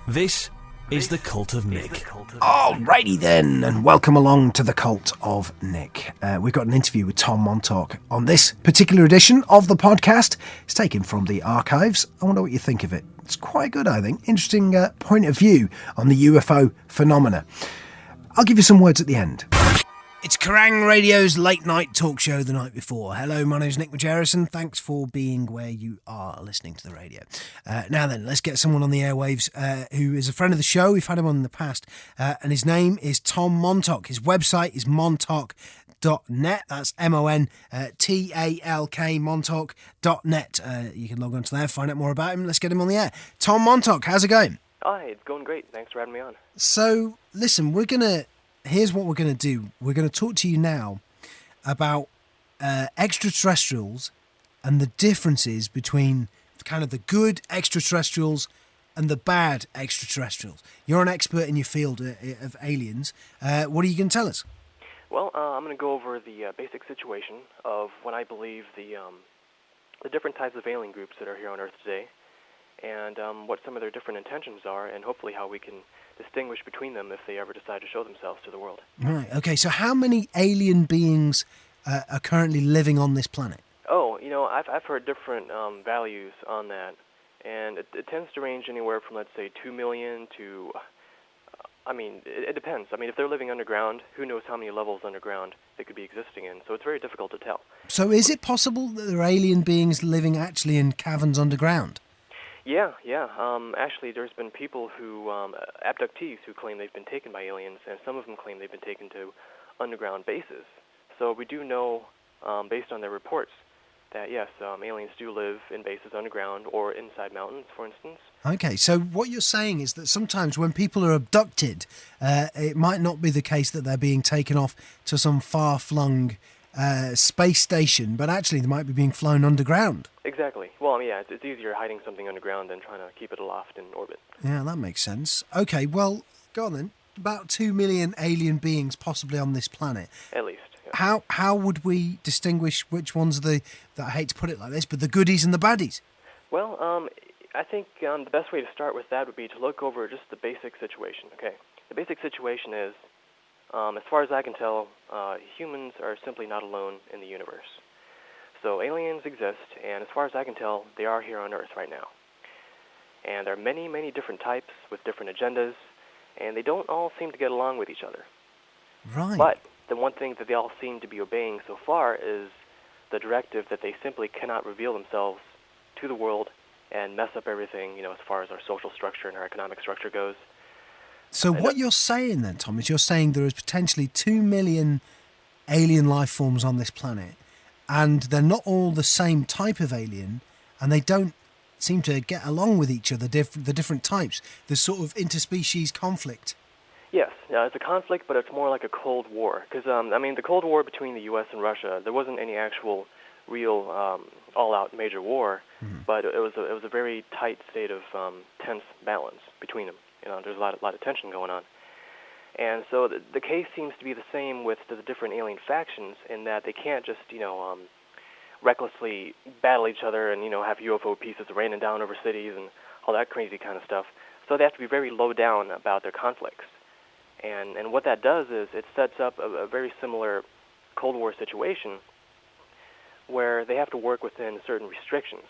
This is the Cult of Nick. Alrighty then, and welcome along to the Cult of Nick. We've got an interview with Tom Montalk on this particular edition of the podcast. It's taken from the archives. I wonder what you think of it. It's quite good, I think. Interesting point of view on the UFO phenomena. I'll give you some words at the end. It's Kerrang Radio's late night talk show the night before. Hello, my name's Nick Margerrison. Thanks for being where you are listening to the radio. Now then, let's get someone on the airwaves who is a friend of the show. We've had him on in the past. And his name is Tom Montalk. His website is montalk.net. That's MONTALK, montalk.net. You can log on to there, find out more about him. Let's get him on the air. Tom Montalk, how's it going? Hi, it's going great. Thanks for having me on. So, listen, here's what we're going to do. We're going to talk to you now about extraterrestrials and the differences between kind of the good extraterrestrials and the bad extraterrestrials. You're an expert in your field of aliens. What are you going to tell us? Well, I'm going to go over the basic situation of what I believe the different types of alien groups that are here on Earth today, and what some of their different intentions are, and hopefully how we can distinguish between them if they ever decide to show themselves to the world. Right, okay, so how many alien beings are currently living on this planet? Oh, I've heard different values on that, and it tends to range anywhere from, let's say, 2 million to, it depends. I mean, if they're living underground, who knows how many levels underground they could be existing in, so it's very difficult to tell. So is it possible that there are alien beings living actually in caverns underground? Yeah. Actually, there's been people who, abductees who claim they've been taken by aliens, and some of them claim they've been taken to underground bases. So we do know, based on their reports, that yes, aliens do live in bases underground or inside mountains, for instance. Okay, so what you're saying is that sometimes when people are abducted, it might not be the case that they're being taken off to some far-flung space station, but actually they might be being flown underground. Exactly. Well, it's easier hiding something underground than trying to keep it aloft in orbit. Yeah, that makes sense. Okay, well, go on then. About 2 million alien beings possibly on this planet. At least. Yeah. How would we distinguish which ones are I hate to put it like this, but the goodies and the baddies? Well, I think the best way to start with that would be to look over just the basic situation, okay? The basic situation is, as far as I can tell, humans are simply not alone in the universe. So aliens exist, and as far as I can tell, they are here on Earth right now. And there are many, many different types with different agendas, and they don't all seem to get along with each other. Right. But the one thing that they all seem to be obeying so far is the directive that they simply cannot reveal themselves to the world and mess up everything, as far as our social structure and our economic structure goes. So what you're saying then, Tom, is you're saying there is potentially 2 million alien life forms on this planet, and they're not all the same type of alien, and they don't seem to get along with each other, the different types. There's sort of interspecies conflict. Yes, it's a conflict, but it's more like a Cold War. Because, the Cold War between the U.S. and Russia, there wasn't any actual real all-out major war, but it was a very tight state of tense balance between them. There's a lot of tension going on. And so the case seems to be the same with the different alien factions in that they can't just, recklessly battle each other and, have UFO pieces raining down over cities and all that crazy kind of stuff. So they have to be very low down about their conflicts. And what that does is it sets up a very similar Cold War situation where they have to work within certain restrictions,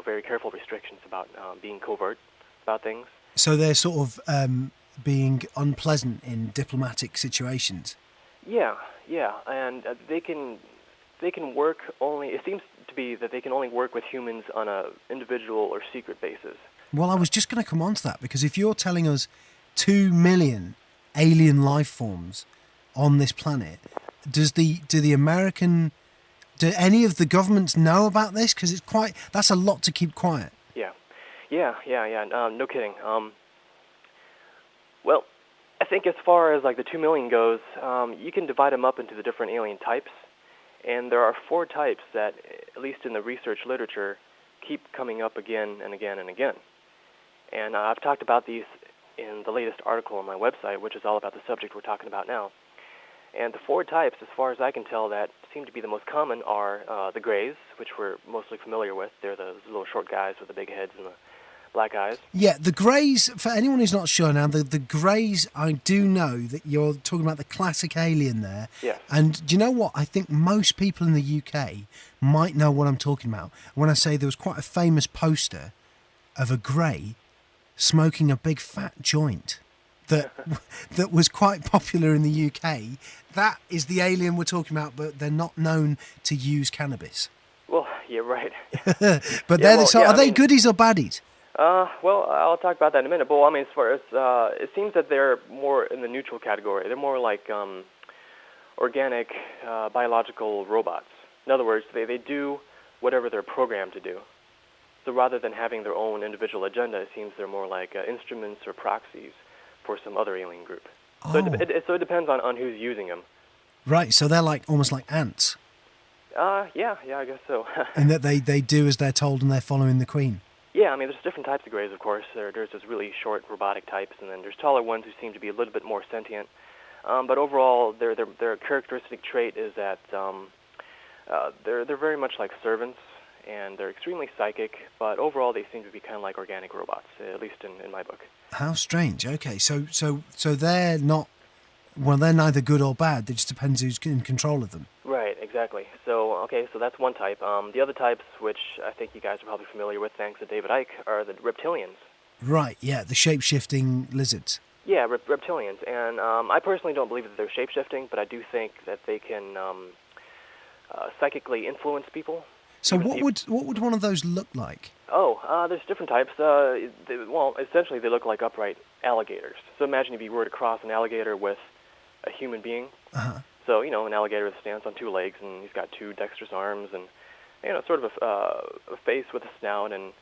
very careful restrictions about being covert about things. So they're sort of being unpleasant in diplomatic situations. Yeah, and they can work only. It seems to be that they can only work with humans on a individual or secret basis. Well, I was just going to come on to that, because if you're telling us 2 million alien life forms on this planet, do any of the governments know about this? Because that's a lot to keep quiet. Yeah. No kidding. Well, I think as far as like the 2 million goes, you can divide them up into the different alien types, and there are 4 types that, at least in the research literature, keep coming up again and again and again. And I've talked about these in the latest article on my website, which is all about the subject we're talking about now. And the 4 types, as far as I can tell, that seem to be the most common are the Greys, which we're mostly familiar with. They're the little short guys with the big heads and the black eyes. Yeah, the Greys, for anyone who's not sure now, the Greys, I do know that you're talking about the classic alien there. Yes. And do you know what? I think most people in the UK might know what I'm talking about when I say there was quite a famous poster of a Grey smoking a big fat joint that that was quite popular in the UK. That is the alien we're talking about, but they're not known to use cannabis. Well, yeah, right. But Yeah, are they goodies or baddies? Well, I'll talk about that in a minute. But I mean, as far as it seems that they're more in the neutral category. They're more like organic, biological robots. In other words, they do whatever they're programmed to do. So rather than having their own individual agenda, it seems they're more like instruments or proxies for some other alien group. So it depends on who's using them. Right, so they're like almost like ants. Yeah, I guess so. In that they do as they're told and they're following the Queen. Yeah, I mean, there's different types of Greys, of course. There's those really short robotic types, and then there's taller ones who seem to be a little bit more sentient. But overall, their characteristic trait is that they're very much like servants, and they're extremely psychic. But overall, they seem to be kind of like organic robots, at least in my book. How strange. Okay, so they're not. Well, they're neither good or bad. It just depends who's in control of them. Right, exactly. So that's one type. The other types, which I think you guys are probably familiar with, thanks to David Icke, are the reptilians. Right. Yeah, the shape-shifting lizards. Yeah, reptilians, and I personally don't believe that they're shape-shifting, but I do think that they can psychically influence people. So what would one of those look like? Oh, there's different types. Essentially they look like upright alligators. So imagine if you were to cross an alligator with a human being. Uh-huh. So, an alligator that stands on two legs, and he's got two dexterous arms, and, sort of a face with a snout and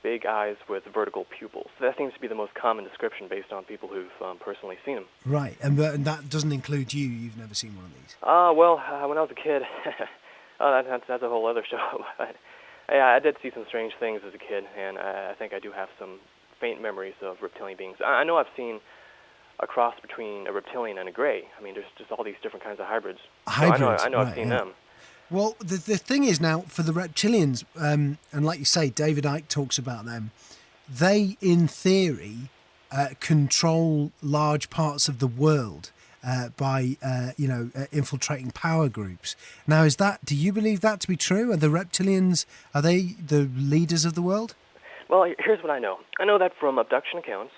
big eyes with vertical pupils. So that seems to be the most common description based on people who've personally seen him. Right, and that doesn't include you. You've never seen one of these. When I was a kid, that's a whole other show. Yeah, I did see some strange things as a kid, and I think I do have some faint memories of reptilian beings. I know I've seen a cross between a reptilian and a Grey. I mean, there's just all these different kinds of hybrids. Hybrids, so I know I've seen them. Well, the thing is now, for the reptilians, and like you say, David Icke talks about them, they, in theory, control large parts of the world by, infiltrating power groups. Now, do you believe that to be true? Are the reptilians, are they the leaders of the world? Well, here's what I know. I know that from abduction accounts,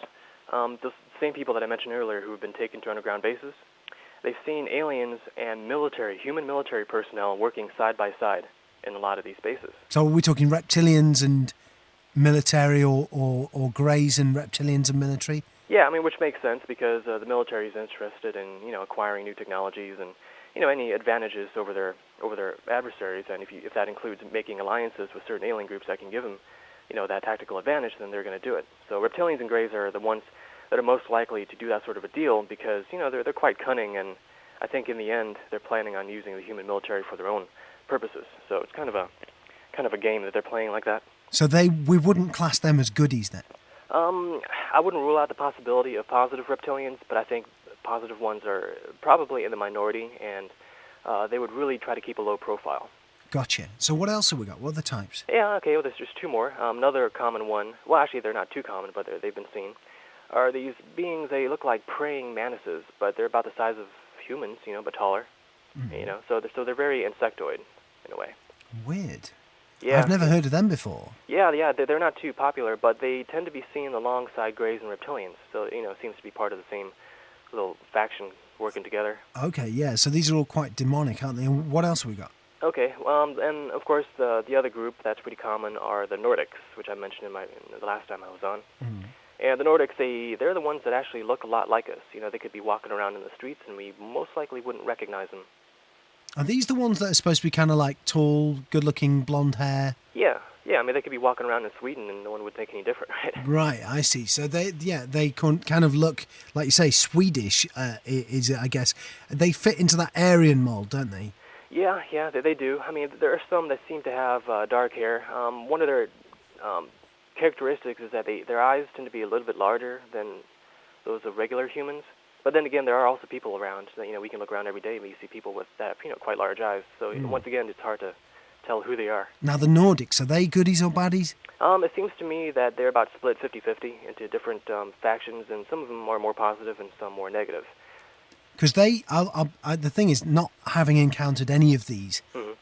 the same people that I mentioned earlier who have been taken to underground bases, they've seen aliens and human military personnel working side by side in a lot of these bases. So are we talking reptilians and military or Greys and reptilians and military? Yeah, I mean, which makes sense because the military is interested in, acquiring new technologies and, any advantages over their adversaries. And if that includes making alliances with certain alien groups that can give them, that tactical advantage, then they're going to do it. So reptilians and Greys are the ones that are most likely to do that sort of a deal because, they're quite cunning, and I think in the end they're planning on using the human military for their own purposes. So it's kind of a game that they're playing like that. So we wouldn't class them as goodies then? I wouldn't rule out the possibility of positive reptilians, but I think positive ones are probably in the minority, and they would really try to keep a low profile. Gotcha. So what else have we got? What are the types? Yeah, okay, well, there's just two more. Another common one, well, actually, they're not too common, but they've been seen, are these beings. They look like praying mantises, but they're about the size of humans, but taller, so they're very insectoid in a way. Weird. Yeah. I've never heard of them before. Yeah, they're not too popular, but they tend to be seen alongside Greys and reptilians, so, it seems to be part of the same little faction working together. Okay, yeah, so these are all quite demonic, aren't they? And what else have we got? Okay, and of course the other group that's pretty common are the Nordics, which I mentioned in the last time I was on. Mm. And the Nordics, they're the ones that actually look a lot like us. They could be walking around in the streets, and we most likely wouldn't recognize them. Are these the ones that are supposed to be kind of like tall, good-looking, blonde hair? Yeah. I mean, they could be walking around in Sweden, and no one would think any different, right? Right, I see. So they kind of look, like you say, Swedish. Is it? I guess they fit into that Aryan mold, don't they? Yeah, they do. I mean, there are some that seem to have dark hair. One of their characteristics is that their eyes tend to be a little bit larger than those of regular humans. But then again, there are also people around. We can look around every day and we see people with that, quite large eyes. So once again, it's hard to tell who they are. Now, the Nordics, are they goodies or baddies? It seems to me that they're about split 50-50 into different factions, and some of them are more positive and some more negative. Because the thing is, not having encountered any of these, Mm-hmm.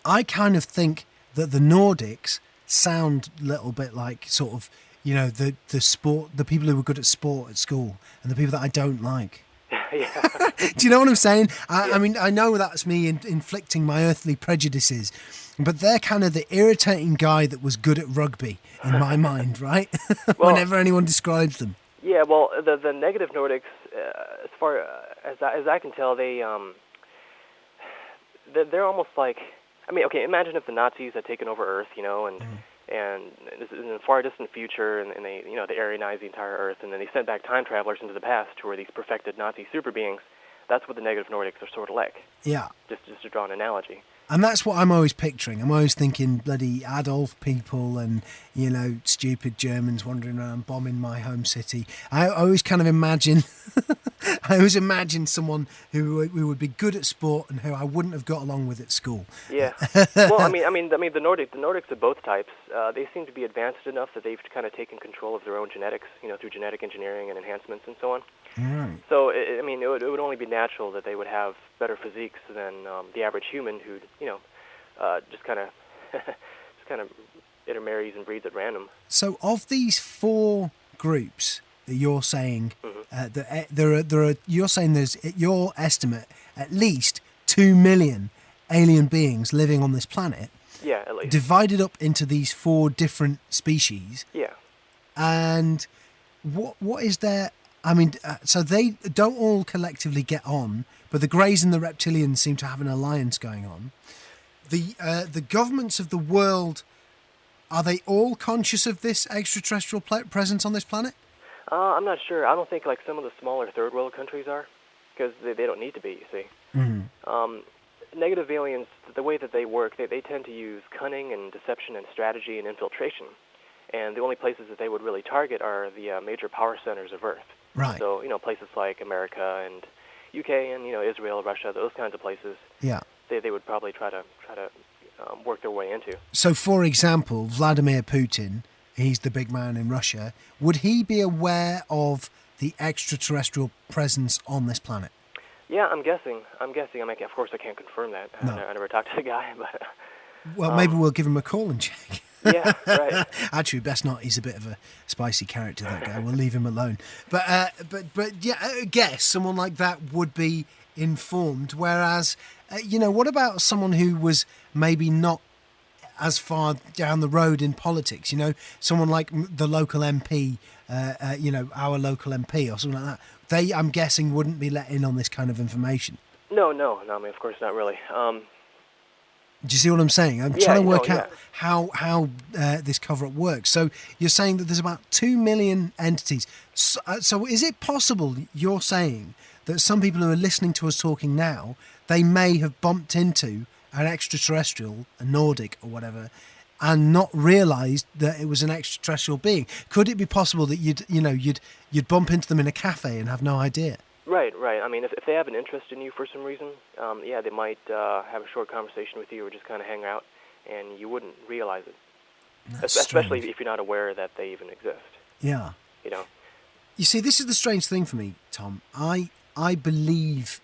I kind of think that the Nordics sound a little bit like sort of, the sport, the people who were good at sport at school, and the people that I don't like. Yeah. Do you know what I'm saying? Yeah. I mean, I know that's me inflicting my earthly prejudices, but they're kind of the irritating guy that was good at rugby in my mind, right? Well, Whenever anyone describes them. Yeah, well, the negative Nordics, as far as I can tell, they're almost like, I mean, okay, imagine if the Nazis had taken over Earth, and this is in the far distant future, and they, they Aryanized the entire Earth, and then they sent back time travelers into the past who are these perfected Nazi super beings. That's what the negative Nordics are sort of like. Yeah. Just to draw an analogy. And that's what I'm always picturing. I'm always thinking bloody Adolf people and, stupid Germans wandering around bombing my home city. I always kind of imagine, someone who would be good at sport and who I wouldn't have got along with at school. Yeah. Well, I mean, the Nordics of both types, they seem to be advanced enough that they've kind of taken control of their own genetics, through genetic engineering and enhancements and so on. Right. So, it would only be natural that they would have better physiques than the average human who, just kind of intermarries and breeds at random. So, of these four groups that you're saying, you're saying there's, at your estimate, at least 2 million alien beings living on this planet. Yeah, at least. Divided up into these four different species. Yeah. And what is there? I mean, so they don't all collectively get on, but the Greys and the Reptilians seem to have an alliance going on. The governments of the world, are they all conscious of this extraterrestrial presence on this planet? I'm not sure. I don't think like some of the smaller third world countries are, because they don't need to be, you see. Mm-hmm. Negative aliens, the way that they work, they tend to use cunning and deception and strategy and infiltration. And the only places that they would really target are the major power centers of Earth. Right. So, places like America and UK and, Israel, Russia, those kinds of places. Yeah. They would probably try to work their way into. So, for example, Vladimir Putin, he's the big man in Russia. Would he be aware of the extraterrestrial presence on this planet? Yeah, I'm guessing. I mean, of course, I can't confirm that. No. I never talked to the guy, but... Well, maybe we'll give him a call and check. Yeah, right. Actually, best not. He's a bit of a spicy character, that guy. We'll leave him alone. But yeah, I guess someone like that would be informed. Whereas, what about someone who was maybe not as far down the road in politics? Someone like the local MP, our local MP or something like that. They, I'm guessing, wouldn't be let in on this kind of information. No. I mean, of course, not really. Do you see what I'm saying? I'm trying to work out yeah. how this cover-up works. So you're saying that there's about 2 million entities. So is it possible, you're saying, that some people who are listening to us talking now, they may have bumped into an extraterrestrial, a Nordic or whatever, and not realised that it was an extraterrestrial being? Could it be possible that you'd bump into them in a cafe and have no idea? Right. I mean, if they have an interest in you for some reason, they might have a short conversation with you or just kind of hang out, and you wouldn't realize it. Especially if you're not aware that they even exist. Yeah. You see, this is the strange thing for me, Tom. I believe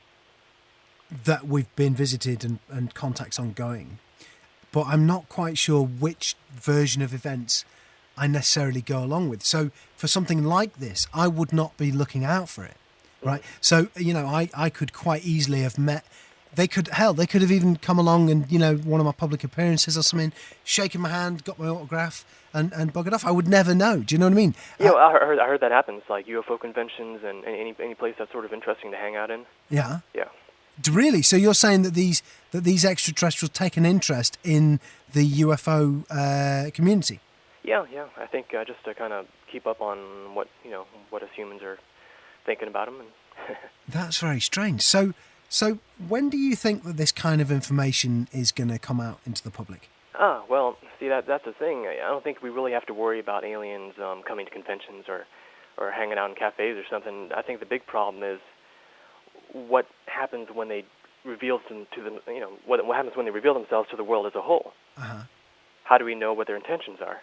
that we've been visited and contact's ongoing, but I'm not quite sure which version of events I necessarily go along with. So for something like this, I would not be looking out for it. Right, so I could quite easily have met. They could have even come along and one of my public appearances or something, shaken my hand, got my autograph, and buggered off. I would never know. Do you know what I mean? Yeah, I heard that happens, like UFO conventions and any place that's sort of interesting to hang out in. Yeah. Yeah. Really? So you're saying that these extraterrestrials take an interest in the UFO community? Yeah. I think just to kind of keep up on what us humans are thinking about them. That's very strange. So when do you think that this kind of information is going to come out into the public? Well, see, that's the thing. I don't think we really have to worry about aliens coming to conventions or hanging out in cafes or something. I think the big problem is what happens when they reveals them to the, what happens when they reveal themselves to the world as a whole? Uh-huh. How do we know what their intentions are?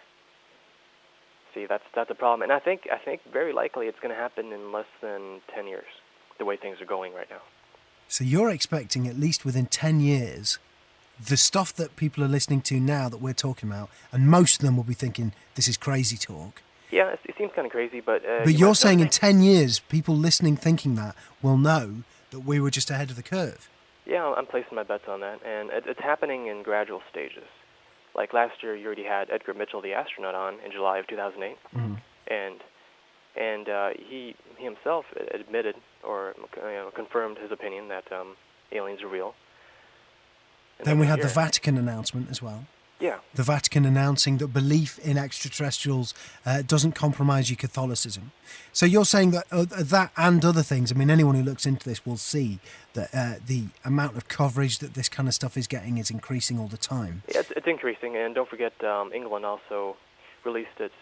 See, that's a problem, and I think very likely it's going to happen in less than 10 years, the way things are going right now. So you're expecting at least within 10 years, the stuff that people are listening to now that we're talking about, and most of them will be thinking, this is crazy talk. Yeah, it seems kind of crazy, but... but you're saying in 10 years, people listening thinking that will know that we were just ahead of the curve. Yeah, I'm placing my bets on that, and it's happening in gradual stages. Like last year, you already had Edgar Mitchell, the astronaut, on in July of 2008, and he himself admitted or confirmed his opinion that aliens are real. And then we had the Vatican announcement as well. Yeah. The Vatican announcing that belief in extraterrestrials doesn't compromise your Catholicism. So you're saying that that and other things, I mean, anyone who looks into this will see that the amount of coverage that this kind of stuff is getting is increasing all the time. Yeah, it's increasing, and don't forget England also released its,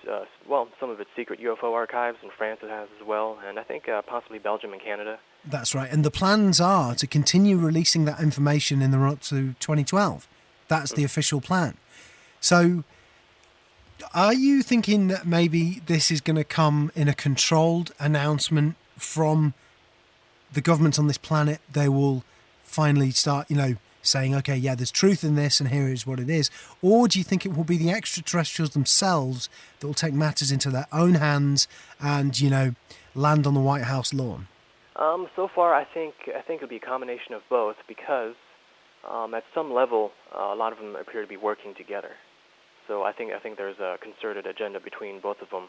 some of its secret UFO archives, and France it has as well, and I think possibly Belgium and Canada. That's right, and the plans are to continue releasing that information in the run up to 2012. That's the official plan. So, are you thinking that maybe this is going to come in a controlled announcement from the governments on this planet? They will finally start, saying, okay, yeah, there's truth in this and here is what it is. Or do you think it will be the extraterrestrials themselves that will take matters into their own hands and, land on the White House lawn? So far, I think it'll be a combination of both because at some level, a lot of them appear to be working together. So I think there's a concerted agenda between both of them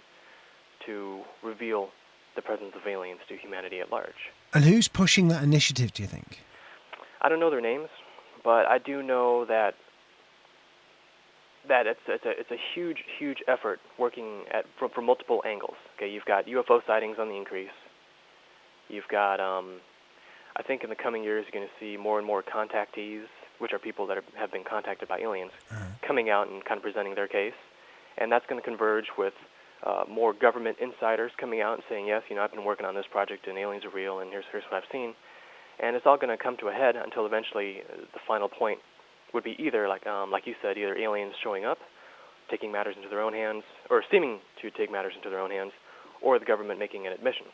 to reveal the presence of aliens to humanity at large. And who's pushing that initiative, do you think? I don't know their names, but I do know that it's a huge effort working from multiple angles. Okay, you've got UFO sightings on the increase. You've got, I think in the coming years you're going to see more and more contactees, which are people that have been contacted by aliens, coming out and kind of presenting their case. And that's going to converge with more government insiders coming out and saying, yes, I've been working on this project and aliens are real and here's what I've seen. And it's all going to come to a head until eventually the final point would be either, like you said, either aliens showing up, taking matters into their own hands, or seeming to take matters into their own hands, or the government making an admission.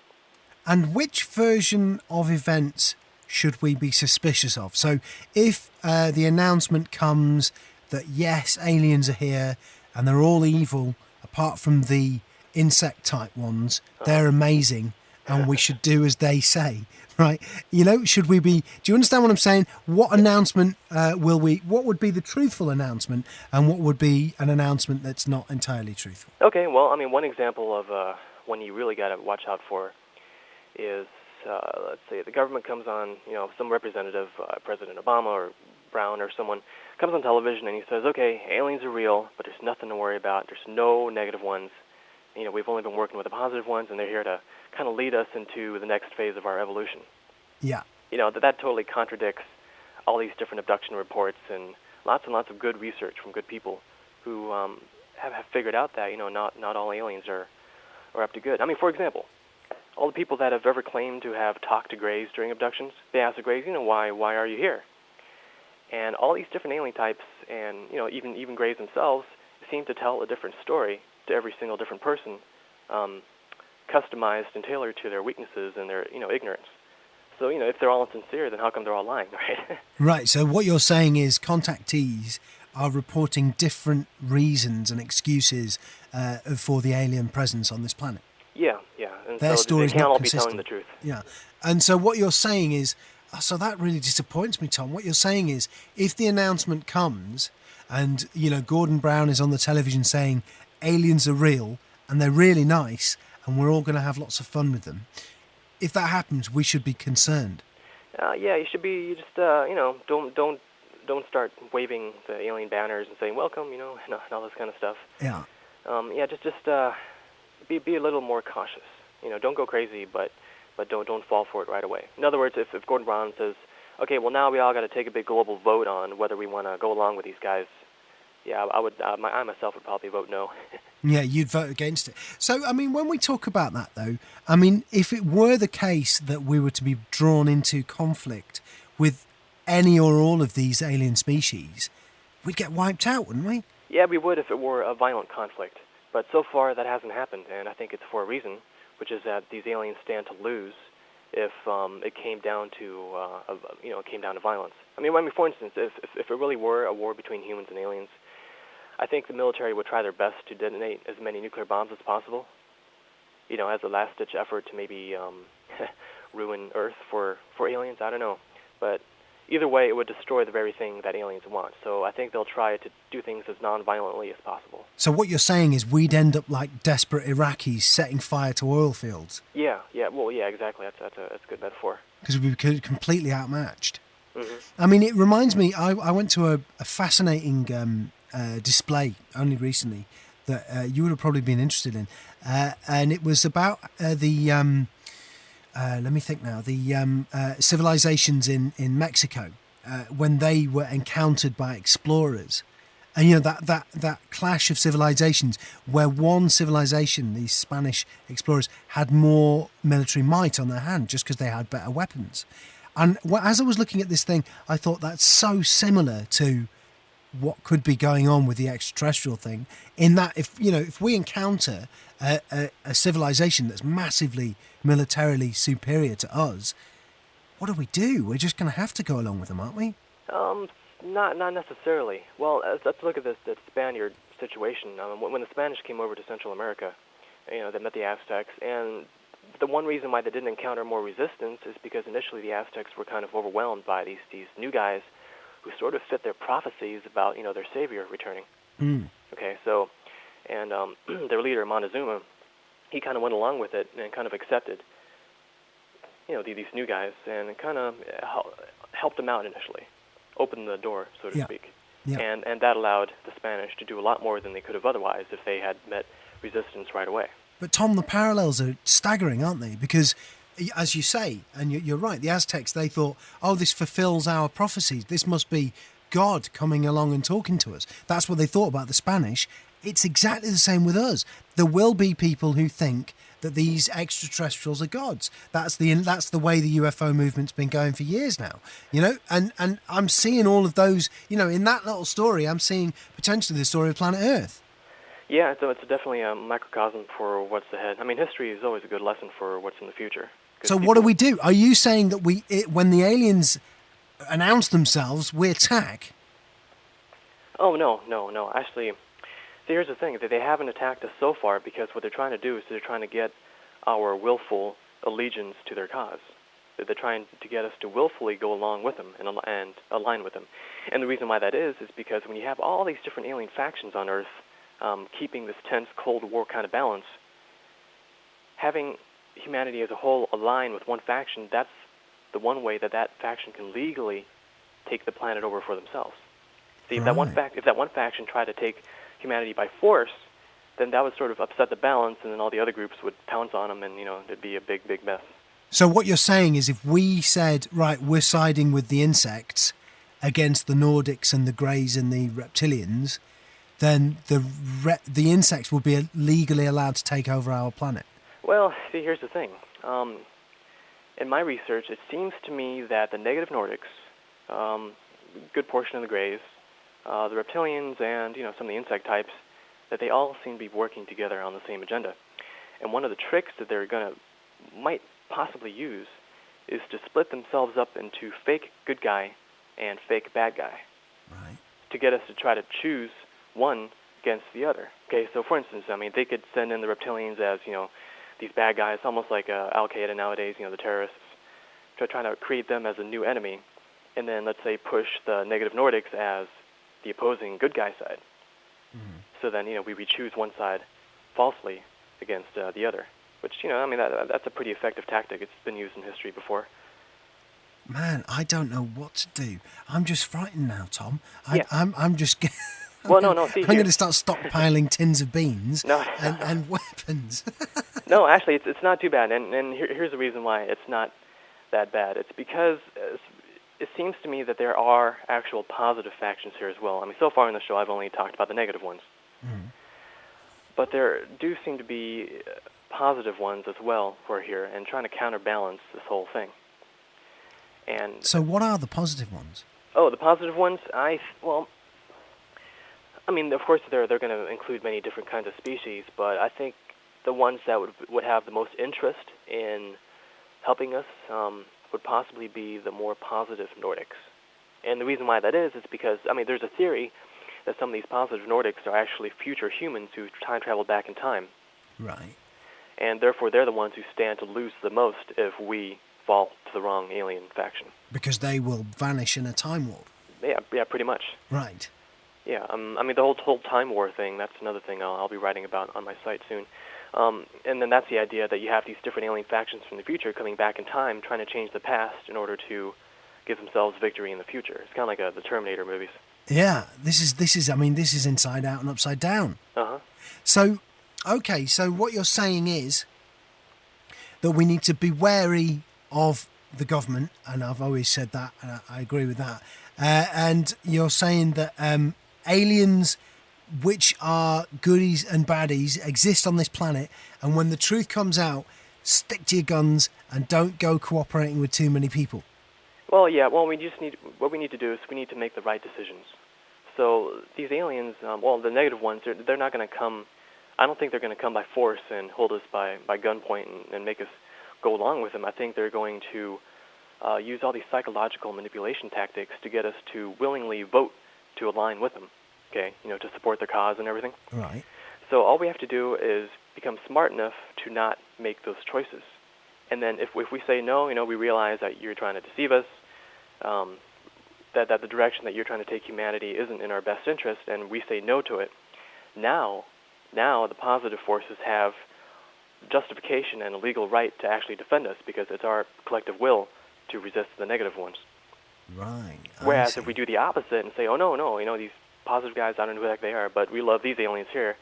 And which version of events should we be suspicious of? So if the announcement comes that, yes, aliens are here and they're all evil, apart from the insect-type ones, they're amazing, and we should do as they say, right? Should we be... Do you understand what I'm saying? What announcement what would be the truthful announcement, and what would be an announcement that's not entirely truthful? Okay, well, one example of one you really got to watch out for is, let's say, the government comes on, some representative, President Obama or Brown or someone, comes on television and he says, okay, aliens are real, but there's nothing to worry about. There's no negative ones. We've only been working with the positive ones, and they're here to kind of lead us into the next phase of our evolution. Yeah. That totally contradicts all these different abduction reports and lots of good research from good people who have figured out that, not all aliens are up to good. For example, all the people that have ever claimed to have talked to Greys during abductions, they ask the Greys, why are you here? And all these different alien types, and even Greys themselves, seem to tell a different story to every single different person, customized and tailored to their weaknesses and their ignorance. So if they're all insincere, then how come they're all lying, right? Right. So what you're saying is contactees are reporting different reasons and excuses for the alien presence on this planet. Yeah. And their so story's they can't not all consistent. be telling the truth. Yeah. And so what you're saying is, so that really disappoints me, Tom. What you're saying is, if the announcement comes and, Gordon Brown is on the television saying aliens are real and they're really nice and we're all going to have lots of fun with them, if that happens, we should be concerned. Yeah, you should be. You just, don't start waving the alien banners and saying welcome, and all this kind of stuff. Yeah. Just be a little more cautious. Don't go crazy, but don't fall for it right away. In other words, if Gordon Brown says, okay, well now we all got to take a big global vote on whether we want to go along with these guys, yeah, I myself would probably vote no. Yeah, you'd vote against it. So, when we talk about that, though, if it were the case that we were to be drawn into conflict with any or all of these alien species, we'd get wiped out, wouldn't we? Yeah, we would if it were a violent conflict. But so far, that hasn't happened, and I think it's for a reason, which is that these aliens stand to lose if it came down to violence. I mean, for instance, if it really were a war between humans and aliens, I think the military would try their best to detonate as many nuclear bombs as possible, as a last-ditch effort to maybe ruin Earth for aliens. I don't know. But either way, it would destroy the very thing that aliens want. So I think they'll try to do things as non-violently as possible. So what you're saying is we'd end up like desperate Iraqis setting fire to oil fields? Yeah, exactly. That's a good metaphor. Because we were completely outmatched. Mm-hmm. I mean, it reminds me, I went to a fascinating display only recently that you would have probably been interested in. And it was about let me think now, the civilizations in Mexico when they were encountered by explorers. And, that clash of civilizations where one civilization, these Spanish explorers, had more military might on their hand just because they had better weapons. And as I was looking at this thing, I thought that's so similar to what could be going on with the extraterrestrial thing, in that if we encounter a civilization that's massively militarily superior to us, what do? We're just going to have to go along with them, aren't we? Not necessarily. Well, let's look at the Spaniard situation. When the Spanish came over to Central America, they met the Aztecs, and the one reason why they didn't encounter more resistance is because initially the Aztecs were kind of overwhelmed by these new guys who sort of fit their prophecies about their savior returning. Okay, so and their leader Montezuma, he kind of went along with it and kind of accepted these new guys and kind of helped them out initially, opened the door, so to speak. Yeah. And that allowed the Spanish to do a lot more than they could have otherwise if they had met resistance right away. But Tom, the parallels are staggering, aren't they? Because, as you say, and you're right, the Aztecs, they thought, this fulfills our prophecies. This must be God coming along and talking to us. That's what they thought about the Spanish. It's exactly the same with us. There will be people who think that these extraterrestrials are gods. That's the way the UFO movement's been going for years now. And I'm seeing all of those, in that little story, I'm seeing potentially the story of planet Earth. Yeah, it's definitely a microcosm for what's ahead. I mean, history is always a good lesson for what's in the future. So what do we do? Are you saying that when the aliens announce themselves, we attack? Oh, no. Actually, here's the thing. They haven't attacked us so far because what they're trying to do is they're trying to get our willful allegiance to their cause. They're trying to get us to willfully go along with them and align with them. And the reason why that is because when you have all these different alien factions on Earth, keeping this tense Cold War kind of balance, having humanity as a whole align with one faction, that's the one way that faction can legally take the planet over for themselves. See, if that one faction tried to take humanity by force, then that would sort of upset the balance, and then all the other groups would pounce on them, and there'd be a big mess. So what you're saying is, if we said, right, we're siding with the insects against the Nordics and the Greys and the reptilians, then the insects will be legally allowed to take over our planet. Well, see, here's the thing. In my research, it seems to me that the negative Nordics, a good portion of the Greys, the reptilians, and some of the insect types, that they all seem to be working together on the same agenda. And one of the tricks that they're might possibly use is to split themselves up into fake good guy and fake bad guy, right, to get us to try to choose one against the other. Okay, so for instance, I mean, they could send in the reptilians as these bad guys, almost like Al Qaeda nowadays, the terrorists, trying to create them as a new enemy, and then let's say push the negative Nordics as the opposing good guy side. Mm-hmm. So then we choose one side falsely against the other, which that's a pretty effective tactic. It's been used in history before. Man, I don't know what to do. I'm just frightened now, Tom. Yeah. I'm just. Well, no. See, I'm going to start stockpiling tins of beans and weapons. No, actually, it's not too bad, and here's the reason why it's not that bad. It's because it seems to me that there are actual positive factions here as well. I mean, so far in the show, I've only talked about the negative ones. Mm. But there do seem to be positive ones as well who are here and trying to counterbalance this whole thing. And so what are the positive ones? oh, the positive ones, of course they're going to include many different kinds of species, but I think the ones that would have the most interest in helping us would possibly be the more positive Nordics. And the reason why that is because, there's a theory that some of these positive Nordics are actually future humans who time travel back in time. Right. And therefore they're the ones who stand to lose the most if we fall to the wrong alien faction. Because they will vanish in a time warp. Yeah, pretty much. Right. Yeah, the whole time war thing, that's another thing I'll be writing about on my site soon. And then that's the idea that you have these different alien factions from the future coming back in time, trying to change the past in order to give themselves victory in the future. It's kind of like the Terminator movies. Yeah, this is Inside Out and Upside Down. Uh-huh. So, okay, so what you're saying is that we need to be wary of the government, and I've always said that, and I agree with that. And you're saying that aliens, which are goodies and baddies, exist on this planet, and when the truth comes out, stick to your guns and don't go cooperating with too many people. Well, yeah, what we need to do is we need to make the right decisions. So these aliens, the negative ones, they're not going to come, I don't think they're going to come by force and hold us by gunpoint and make us go along with them. I think they're going to use all these psychological manipulation tactics to get us to willingly vote to align with them, okay, to support their cause and everything. Right. So all we have to do is become smart enough to not make those choices. And then if we say no, we realize that you're trying to deceive us, that the direction that you're trying to take humanity isn't in our best interest, and we say no to it. Now the positive forces have justification and a legal right to actually defend us because it's our collective will to resist the negative ones. Right. Whereas if we do the opposite and say, oh no, these positive guys, I don't know who the heck they are, but we love these aliens here,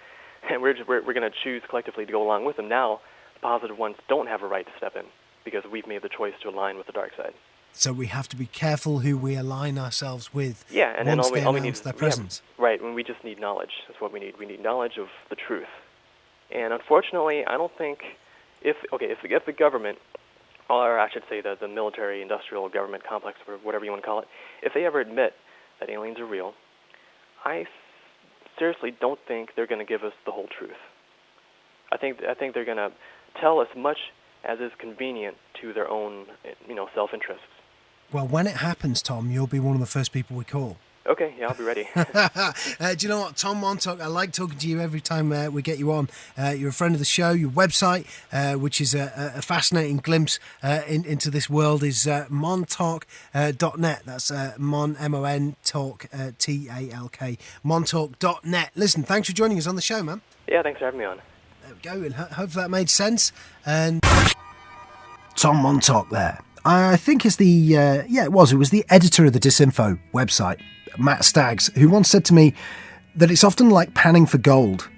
and we're going to choose collectively to go along with them. Now the positive ones don't have a right to step in because we've made the choice to align with the dark side. So we have to be careful who we align ourselves with. Yeah, and then all we need is their presence. Yeah, right, and we just need knowledge. That's what we need. We need knowledge of the truth. And unfortunately, I don't think if the government, or I should say the military-industrial government complex, or whatever you want to call it, if they ever admit that aliens are real, I seriously don't think they're going to give us the whole truth. I think they're going to tell as much as is convenient to their own, self-interests. Well, when it happens, Tom, you'll be one of the first people we call. Okay, yeah, I'll be ready. Do you know what, Tom Montalk, I like talking to you every time we get you on. You're a friend of the show. Your website, which is a fascinating glimpse into this world, is montalk.net. That's M-O-N, talk, T-A-L-K, montalk.net. Listen, thanks for joining us on the show, man. Yeah, thanks for having me on. There we go, and hope that made sense. And Tom Montalk there. I think it's it was the editor of the Disinfo website, Matt Staggs, who once said to me that it's often like panning for gold,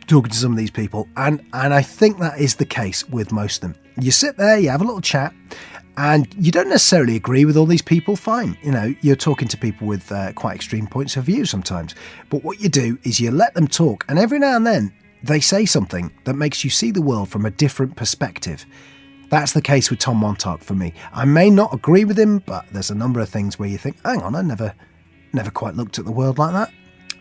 talking to some of these people, and I think that is the case with most of them. You sit there, you have a little chat, and you don't necessarily agree with all these people, fine. You're talking to people with quite extreme points of view sometimes, but what you do is you let them talk, and every now and then they say something that makes you see the world from a different perspective. That's the case with Tom Montalk for me. I may not agree with him, but there's a number of things where you think, hang on, I never quite looked at the world like that.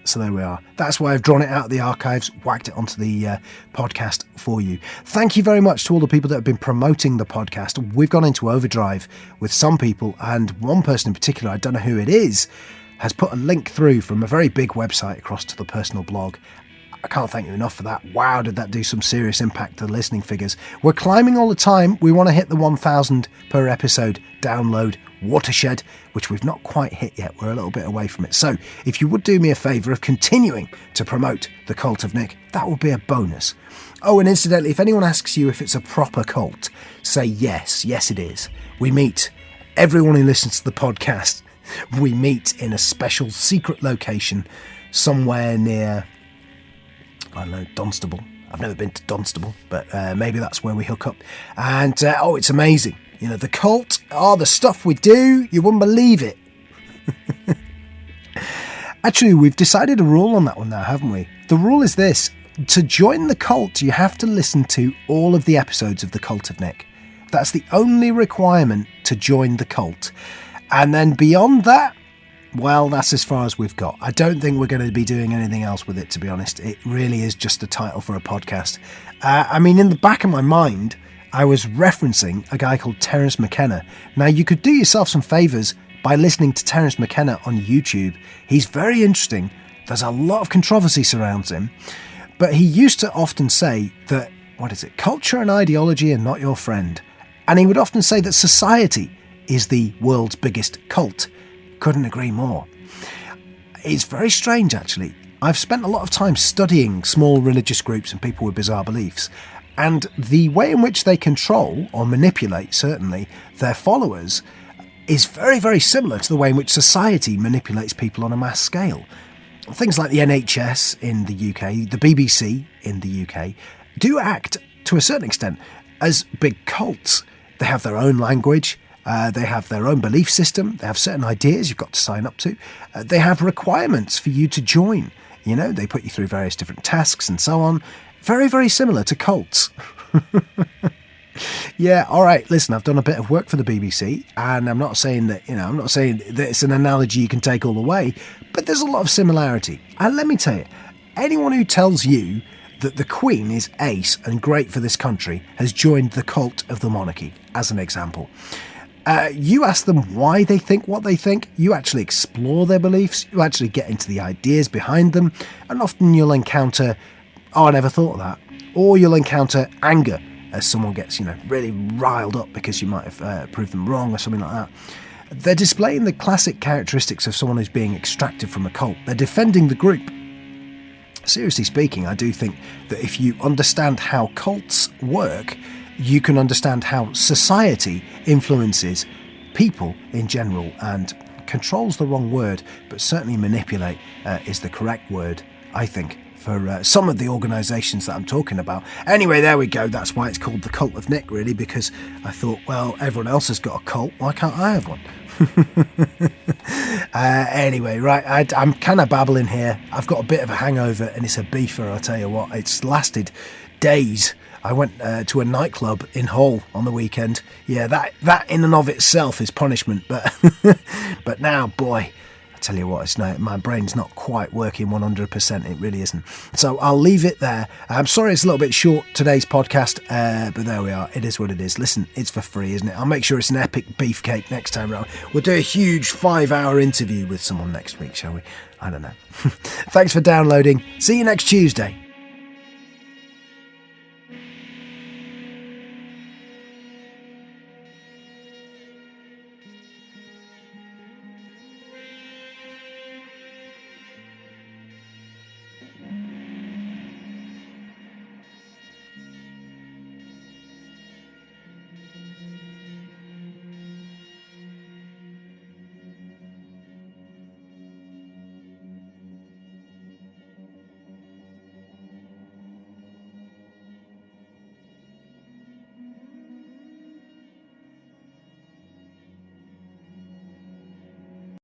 So there we are. That's why I've drawn it out of the archives, whacked it onto the podcast for you. Thank you very much to all the people that have been promoting the podcast. We've gone into overdrive with some people, and one person in particular, I don't know who it is, has put a link through from a very big website across to the personal blog. I can't thank you enough for that. Wow, did that do some serious impact to the listening figures. We're climbing all the time. We want to hit the 1,000 per episode download watershed, which we've not quite hit yet. We're a little bit away from it. So if you would do me a favour of continuing to promote the Cult of Nick, that would be a bonus. Oh, and incidentally, if anyone asks you if it's a proper cult, say yes. Yes, it is. We meet, everyone who listens to the podcast, we meet in a special secret location somewhere near, I don't know, Dunstable. I've never been to Dunstable, but maybe that's where we hook up. And, it's amazing. The cult, the stuff we do, you wouldn't believe it. Actually, we've decided a rule on that one now, haven't we? The rule is this. To join the cult, you have to listen to all of the episodes of The Cult of Nick. That's the only requirement to join the cult. And then beyond that, well, that's as far as we've got. I don't think we're going to be doing anything else with it, to be honest. It really is just a title for a podcast. In the back of my mind, I was referencing a guy called Terence McKenna. Now, you could do yourself some favours by listening to Terence McKenna on YouTube. He's very interesting. There's a lot of controversy surrounds him. But he used to often say that, culture and ideology are not your friend. And he would often say that society is the world's biggest cult. Couldn't agree more. It's very strange, actually. I've spent a lot of time studying small religious groups and people with bizarre beliefs, and the way in which they control, or manipulate certainly, their followers is very, very similar to the way in which society manipulates people on a mass scale. Things like the NHS in the UK, the BBC in the UK, do act, to a certain extent, as big cults. They have their own language, they have their own belief system, they have certain ideas you've got to sign up to, they have requirements for you to join. They put you through various different tasks and so on. Very, very similar to cults. Yeah, all right, listen, I've done a bit of work for the BBC, and I'm not saying that it's an analogy you can take all the way, but there's a lot of similarity. And let me tell you, anyone who tells you that the Queen is ace and great for this country has joined the cult of the monarchy, as an example. You ask them why they think what they think, you actually explore their beliefs, you actually get into the ideas behind them, and often you'll encounter, I never thought of that, or you'll encounter anger as someone gets, really riled up because you might have proved them wrong or something like that. They're displaying the classic characteristics of someone who's being extracted from a cult. They're defending the group. Seriously speaking, I do think that if you understand how cults work, you can understand how society influences people in general, and control's the wrong word, but certainly manipulate is the correct word, I think, for some of the organisations that I'm talking about. Anyway, there we go. That's why it's called the Cult of Nick, really, because I thought, well, everyone else has got a cult. Why can't I have one? Anyway, right, I'm kind of babbling here. I've got a bit of a hangover, and it's a beefer, I'll tell you what. It's lasted days. I went to a nightclub in Hull on the weekend. Yeah, that in and of itself is punishment, but now, boy, I tell you what, my brain's not quite working 100%. It really isn't. So I'll leave it there. I'm sorry it's a little bit short, today's podcast, but there we are. It is what it is. Listen, it's for free, isn't it? I'll make sure it's an epic beefcake next time around. We'll do a huge 5-hour interview with someone next week, shall we? I don't know. Thanks for downloading. See you next Tuesday.